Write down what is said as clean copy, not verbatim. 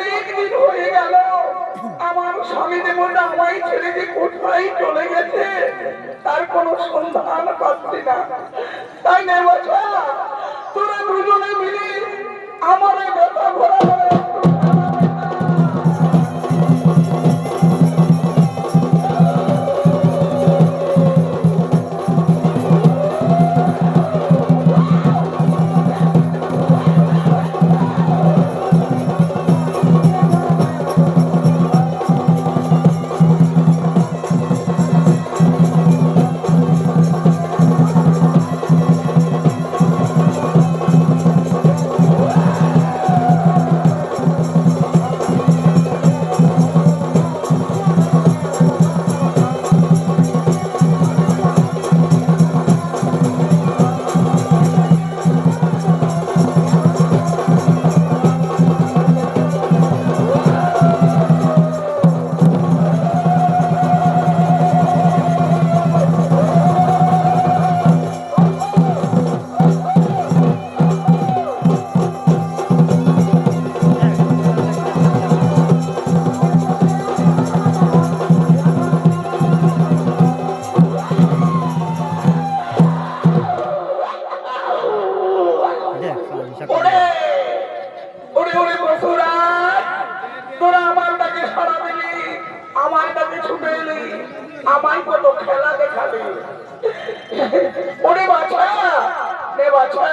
অনেক দিন হয়ে গেল আমার স্বামী দেবতা আমায় ছেড়ে যে কোথায় চলে গেছে তার কোনো সন্ধান পাচ্ছি না। তাই নে বাছা, তোরা দুজনে মিলে আমার এই ব্যথা ভরা মনে একটু ওরে ওরে ওরে বসুরাজ, তোরা আমার ডাকে সাড়া দিলি, আমার ডাকে ছুটে এলি, আমার কত খেলা দেখালি। ওরে বাছা, নে বাছা,